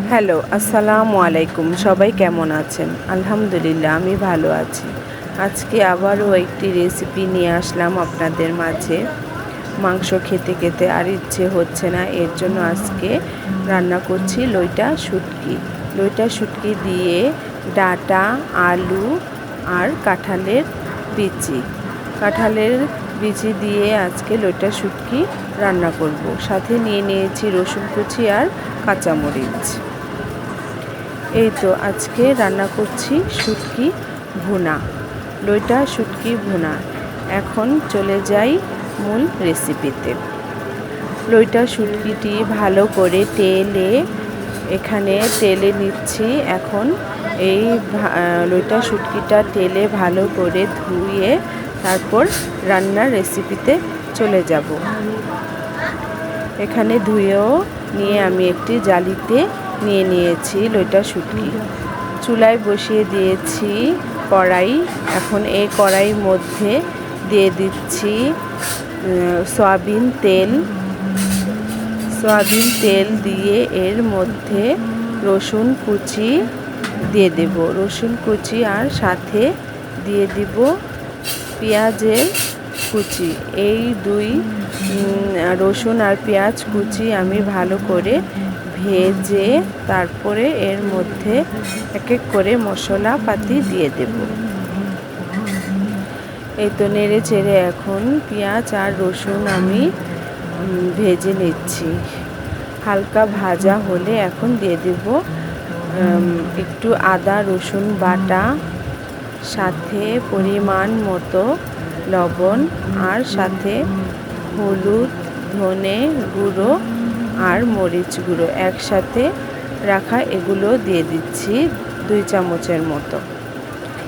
Hello, আসসালামু আলাইকুম। সবাই কেমন আছেন? আলহামদুলিল্লাহ আমি ভালো আছি। আজকে আবারও একটি রেসিপি নিয়ে আসলাম আপনাদের মাঝে। মাংস খেতে খেতে আর ইচ্ছে হচ্ছে না, এর জন্য আজকে রান্না করছি লইটা শুটকি। লইটা শুটকি দিয়ে ডাঁটা, আলু আর কাঁঠালের বিচি দিয়ে আজকে লইটা শুটকি রান্না করব। সাথে নিয়ে নিয়েছি রসুন কুচি আর কাঁচামরিচ। এই তো আজকে রান্না করছি শুটকি ভুনা, লইটা শুটকি ভুনা। এখন চলে যাই মূল রেসিপিতে। লইটা শুটকিটি ভালো করে তেলে নিচ্ছি। এখন এই লইটা শুটকিটা তেলে ভালো করে ধুয়ে তারপর রান্নার রেসিপিতে চলে যাব। এখানে ধুয়েও নিয়ে আমি একটি জালিতে নিয়ে নিয়েছি লইটা শুটকি। চুলায় বসিয়ে দিয়েছি কড়াই। এখন এই কড়াইয়ের মধ্যে দিয়ে দিচ্ছি সয়াবিন তেল দিয়ে এর মধ্যে রসুন কুচি দিয়ে দেব, রসুন কুচি আর সাথে দিয়ে দিব পেঁয়াজের কুচি। এই দুই রসুন আর পেঁয়াজ কুচি আমি ভালো করে ভেজে তারপরে এর মধ্যে এক এক করে মশলাপাতি দিয়ে দেব। এই তো নেড়ে চেড়ে এখন পেঁয়াজ আর রসুন আমি ভেজে নিচ্ছি। হালকা ভাজা হলে এখন দিয়ে দেব একটু আদা রসুন বাটা, সাথে পরিমাণ মতো লবণ আর সাথে হলুদ, ধনে গুঁড়ো আর মরিচ গুঁড়ো একসাথে রাখা, এগুলো দিয়ে দিচ্ছি 2 চামচের মতো।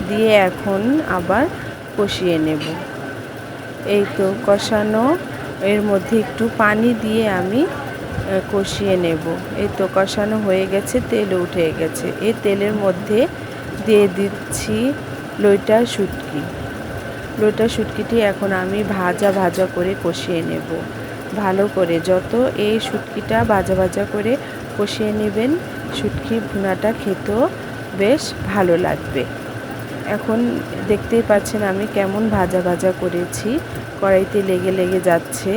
দিয়ে এখন আবার কষিয়ে নেব। এই তো কষানো, এর মধ্যে একটু পানি দিয়ে আমি কষিয়ে নেব। এই তো কষানো হয়ে গেছে, তেল উঠে গেছে। এই তেলের মধ্যে দিয়ে দিচ্ছি লইটা শুটকিটি এখন আমি ভাজা করে কষিয়ে নেব ভালো করে। যত এই শুটকিটা ভাজা করে কষিয়ে নেবেন, শুটকি ভুনাটা খেতেও বেশ ভালো লাগবে। এখন দেখতেই পাচ্ছেন আমি কেমন ভাজা করেছি, কড়াইতে লেগে যাচ্ছে।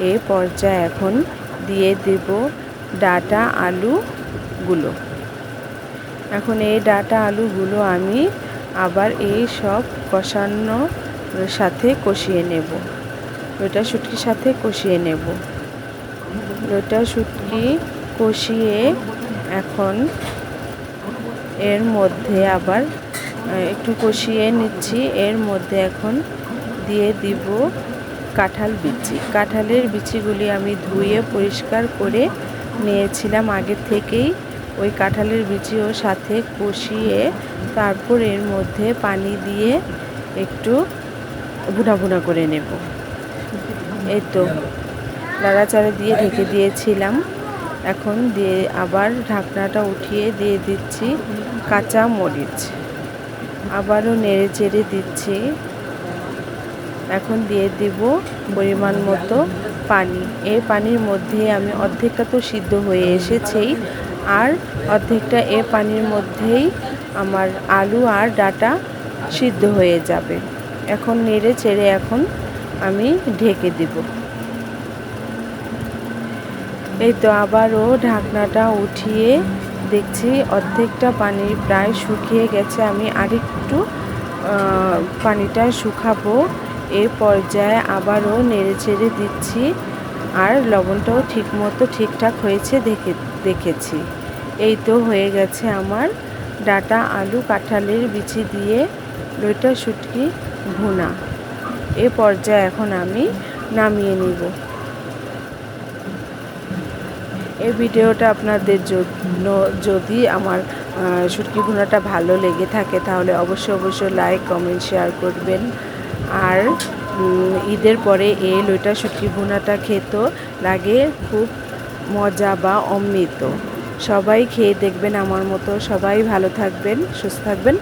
এই পর্যায়ে এখন দিয়ে দেব ডাঁটা আলুগুলো। এখন এই ডাঁটা আলুগুলো আমি আবার এই সব কষানোর সাথে কষিয়ে নেব, লইটা শুটকির সাথে কষিয়ে নেব। লইটা শুটকি কষিয়ে এখন এর মধ্যে আবার একটু কষিয়ে নিচ্ছি। এর মধ্যে এখন দিয়ে দিব কাঁঠালের বিচিগুলি আমি ধুয়ে পরিষ্কার করে নিয়েছিলাম আগে থেকেই। ওই কাঁঠালের বিচিও সাথে কষিয়ে তারপর এর মধ্যে পানি দিয়ে একটু ভুনা করে নেব। এই তো নাড়াচাড়া দিয়ে ঢেকে দিয়েছিলাম। এখন দিয়ে আবার ঢাকনাটা উঠিয়ে দিয়ে দিচ্ছি কাঁচা মরিচ, আবারও নেড়ে চেড়ে দিচ্ছি। এখন দিয়ে দিব পরিমাণ মতো পানি। এই পানির মধ্যে আমি অর্ধেকটা তো সিদ্ধ হয়ে এসেছেই, আর অর্ধেকটা এ পানির মধ্যেই আমার আলু আর ডাঁটা সিদ্ধ হয়ে যাবে। এখন নেড়ে চেড়ে এখন আমি ঢেকে দেব। এই তো আবারও ঢাকনাটা উঠিয়ে দেখছি অর্ধেকটা পানি প্রায় শুকিয়ে গেছে। আমি আরেকটু পানিটা শুকাবো। এই পর্যায়ে আবারও নেড়ে চেড়ে দিচ্ছি, আর লবণটাও ঠিকঠাক হয়েছে দেখেছি। এই তো হয়ে গেছে আমার ডাঁটা আলু কাঁঠালের বিচি দিয়ে লইটা শুটকি ভুনা। এই পর্যায়ে এখন আমি নামিয়ে নিব। এই ভিডিওটা আপনাদের জন্য যদি আমার শুটকি ভুনাটা ভালো লেগে থাকে তাহলে অবশ্যই লাইক কমেন্ট শেয়ার করবেন। আর ঈদের পরে এই লইটা শুটকি ভুনাটা খেতেও লাগে খুব মজা বা অমৃত। সবাই খেয়ে দেখবেন আমার মতো। সবাই ভালো থাকবেন, সুস্থ থাকবেন।